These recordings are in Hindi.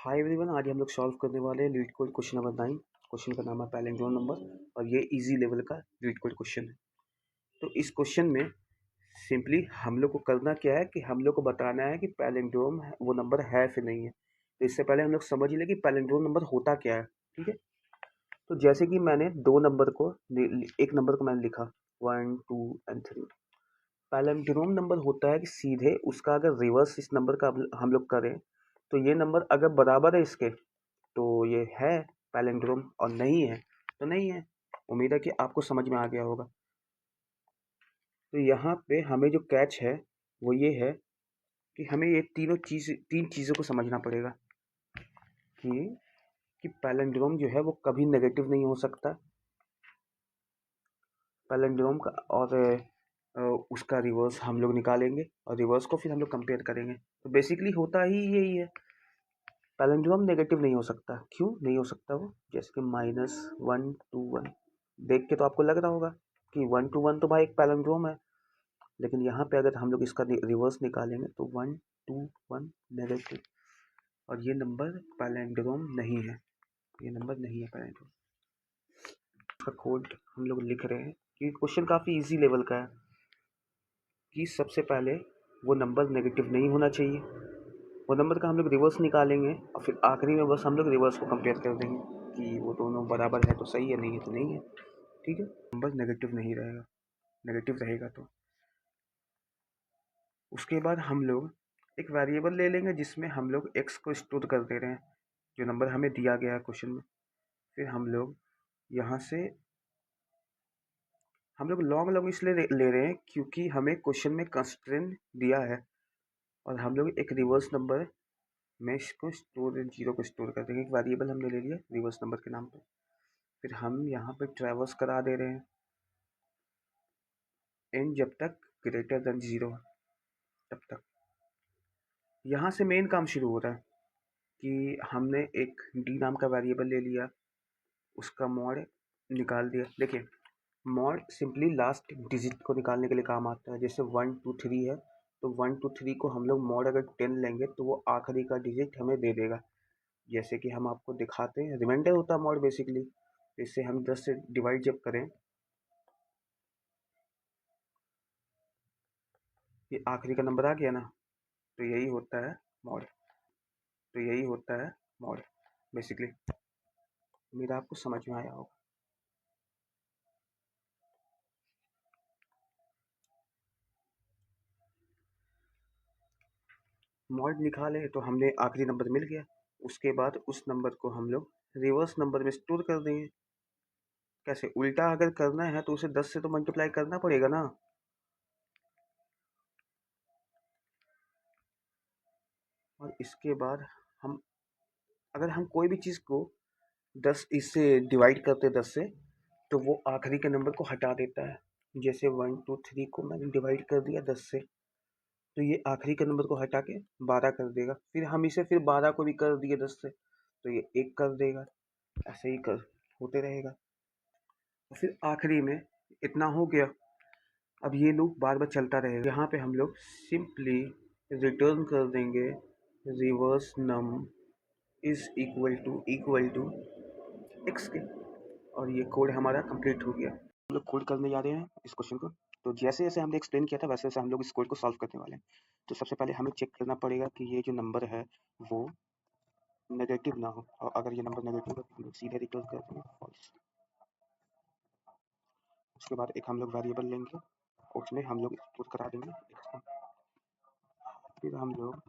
हाय एवरीवन, आज हम लोग सॉल्व करने वाले हैं leet code question number 9। Question का नाम है पैलिंड्रोम नंबर और ये इजी लेवल का लीड कोड क्वेश्चन है। तो इस क्वेश्चन में सिंपली हम लोग को करना क्या है कि हम लोग को बताना है कि पैलिंड्रोम वो नंबर है फिर नहीं है। तो इससे पहले हम लोग समझ लें कि पैलिंड्रोम नंबर होता क्या है। ठीक है, तो जैसे कि मैंने एक नंबर को मैंने लिखा 1 2 एंड 3। पैलिंड्रोम नंबर होता है कि सीधे उसका अगर रिवर्स इस नंबर का हम लोग करें तो ये नंबर अगर बराबर है इसके तो ये है पैलिंड्रोम और नहीं है तो नहीं है। उम्मीद है कि आपको समझ में आ गया होगा। तो यहाँ पे हमें जो कैच है वो ये है कि हमें ये तीन चीज़ों को समझना पड़ेगा कि पैलिंड्रोम जो है वो कभी नेगेटिव नहीं हो सकता। पैलिंड्रोम का और उसका रिवर्स हम लोग निकालेंगे और रिवर्स को फिर हम लोग कंपेयर करेंगे। तो बेसिकली होता ही यही है, पैलिंड्रोम नेगेटिव नहीं हो सकता। क्यों नहीं हो सकता? वो जैसे कि -1 2 1 देख के तो आपको लग रहा होगा कि 1 2 1 तो भाई एक पैलिंड्रोम है, लेकिन यहाँ पे अगर हम लोग इसका रिवर्स निकालेंगे तो 1 2 1 नेगेटिव और ये नंबर पैलिंड्रोम नहीं है। ये नंबर नहीं है पैलिंड्रोम। इसका कोड हम लोग लिख रहे हैं कि क्वेश्चन काफ़ी इजी लेवल का है कि सबसे पहले वो नंबर नेगेटिव नहीं होना चाहिए। वो नंबर का हम लोग रिवर्स निकालेंगे और फिर आखिरी में बस हम लोग रिवर्स को कंपेयर कर देंगे कि वो दोनों बराबर है तो सही है, नहीं है तो नहीं है। ठीक है, नंबर नेगेटिव नहीं रहेगा, नेगेटिव रहेगा तो उसके बाद हम लोग एक वेरिएबल ले लेंगे जिसमें हम लोग एक्स को स्टोर कर दे रहे हैं, जो नंबर हमें दिया गया है क्वेश्चन में। फिर हम लोग यहाँ से हम लोग लॉन्ग लॉन्ग इसलिए ले रहे हैं क्योंकि हमें क्वेश्चन में कंस्ट्रेंट दिया है और हम लोग एक रिवर्स नंबर में इसको जीरो को स्टोर कर देंगे। एक वेरिएबल हमने ले लिया रिवर्स नंबर के नाम पे। फिर हम यहाँ पे ट्रैवर्स करा दे रहे हैं एन जब तक ग्रेटर देन 0 तब तक। यहाँ से मेन काम शुरू हो रहा है कि हमने एक डी नाम का वेरिएबल ले लिया, उसका मॉड निकाल दिया। देखिए, मॉड सिंपली लास्ट डिजिट को निकालने के लिए काम आता है। जैसे 1 2 3 है तो 1 2 3 को हम लोग मॉड अगर 10 लेंगे तो वो आखिरी का डिजिट हमें दे देगा। जैसे कि हम आपको दिखाते हैं, रिमाइंडर होता है मॉड बेसिकली। इससे हम 10 से डिवाइड जब करें, ये आखिरी का नंबर आ गया ना, तो यही होता है मॉड। तो यही होता है मॉड बेसिकली। उम्मीद आपको समझ में आया होगा। मॉड निकाले तो हमने आखिरी नंबर मिल गया। उसके बाद उस नंबर को हम लोग रिवर्स नंबर में स्टोर कर देंगे। कैसे? उल्टा अगर करना है तो उसे 10 से तो मल्टीप्लाई करना पड़ेगा ना। और इसके बाद हम अगर हम कोई भी चीज़ को 10 इससे डिवाइड करते 10 से तो वो आखिरी के नंबर को हटा देता है। जैसे 1 2 3 को मैंने डिवाइड कर दिया 10 से तो ये आखिरी के नंबर को हटा के 12 कर देगा। फिर हम इसे फिर 12 को भी कर दिए 10 से तो ये 1 कर देगा। ऐसे ही कर होते रहेगा और फिर आखिरी में इतना हो गया। अब ये लूप बार बार चलता रहेगा। यहाँ पे हम लोग सिंपली रिटर्न कर देंगे reverse num is equal to x के और ये कोड हमारा कंप्लीट हो गया। हम लोग कोड करने जा रहे हैं इस क्वेश्चन को। तो जैसे जैसे हमने एक्सप्लेन किया था वैसे वैसे हम लोग इस कोड को सॉल्व करने वाले हैं। तो सबसे पहले हमें चेक करना पड़ेगा कि ये जो नंबर है वो नेगेटिव ना हो, और अगर ये नंबर नेगेटिव है तो हम लोग सीधे रिटर्न कर देंगे फॉल्स। उसके बाद एक हम लोग वेरिएबल लेंगे, उसमें हम लोग स्टोर करा देंगे x को। फिर हम लोग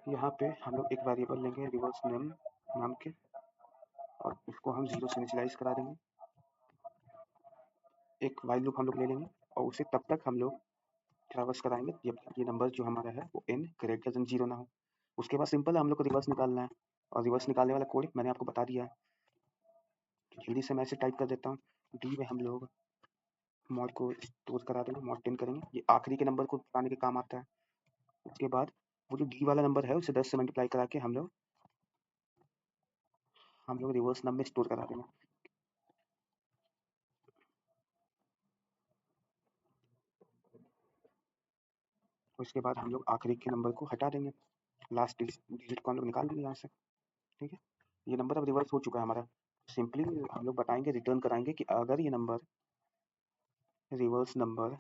यहाँ पे हम लोग एक वेरिएबल लेंगे रिवर्स नेम नाम के और उसको हम 0 से इनिशियलाइज करा देंगे। एक वाइल लूप हम लोग ले लेंगे और उसे तब तक हम लोग ट्रैवर्स कराएंगे जब तक ये नंबर जो हमारा है वो n ग्रेटर देन 0 ना हो। उसके बाद सिंपल हम लोग को रिवर्स निकालना है और रिवर्स निकालने वाला कोड मैंने आपको बता दिया है। तो जल्दी से मैं इसे टाइप कर देता हूँ। डी में हम लोग मॉड को स्टोर करा देंगे, मॉड 10 करेंगे। ये आखिरी के नंबर को बताने के काम आता है। उसके बाद वो जो डी वाला नंबर है उसे 10 से मल्टीप्लाई करा के हम लोग रिवर्स नंबर में स्टोर करा देंगे। और इसके बाद हम लोग आखिरी के नंबर को हटा देंगे, लास्ट डिजिट को हम लोग निकाल देंगे यहाँ से। ठीक है, ये नंबर अब रिवर्स हो चुका है हमारा। सिंपली हम लोग बताएंगे, रिटर्न कराएंगे कि अगर ये नंबर रिवर्स नंबर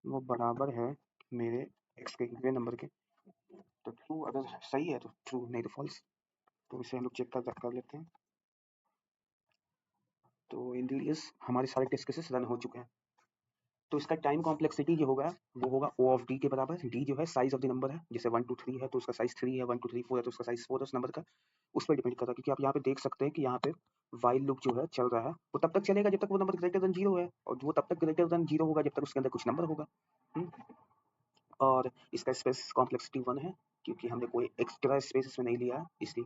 वो बराबर है मेरे एक्स के गिवन नंबर के, तो ट्रू, अगर सही है तो ट्रू, नहीं तो फॉल्स। तो इसे हम लोग चेक कर लेते हैं। तो इन दिस हमारे सारे टेस्ट केसेस रन हो चुके हैं। तो इसका टाइम कॉम्प्लेक्सिटी जो होगा वो होगा O ऑफ D के बराबर। D जो है साइज ऑफ द नंबर है, जैसे 1 2 3 है तो उसका साइज 3 है, 1 2 3 4 है तो उसका साइज 4 है उस नंबर का। उस पर डिपेंड करता है, क्योंकि आप यहाँ पे देख सकते हैं कि यहाँ पे वाइल लूप जो है चल रहा है, वो तब तक चलेगा जब तक वो नंबर ग्रेटर देन 0 है, और वो तब तक ग्रेटर देन 0 होगा जब तक उसके अंदर कुछ नंबर होगा। और इसका स्पेस कॉम्प्लेक्सिटी 1 है, क्योंकि हमने कोई एक्स्ट्रा स्पेस इसमें नहीं लिया है इसलिए।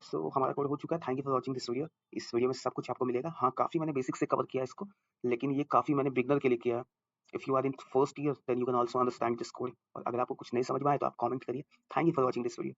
सो हमारा कोड हो चुका है। Thank you for watching this video. इस वीडियो में सब कुछ आपको मिलेगा। हाँ, काफ़ी मैंने बेसिक से कवर किया है इसको, लेकिन ये काफ़ी मैंने बिगनर के लिए किया है। If you are in first year then you can also understand this code. और अगर आपको कुछ नहीं समझ में आए तो आप कमेंट करिए। Thank you for watching this video.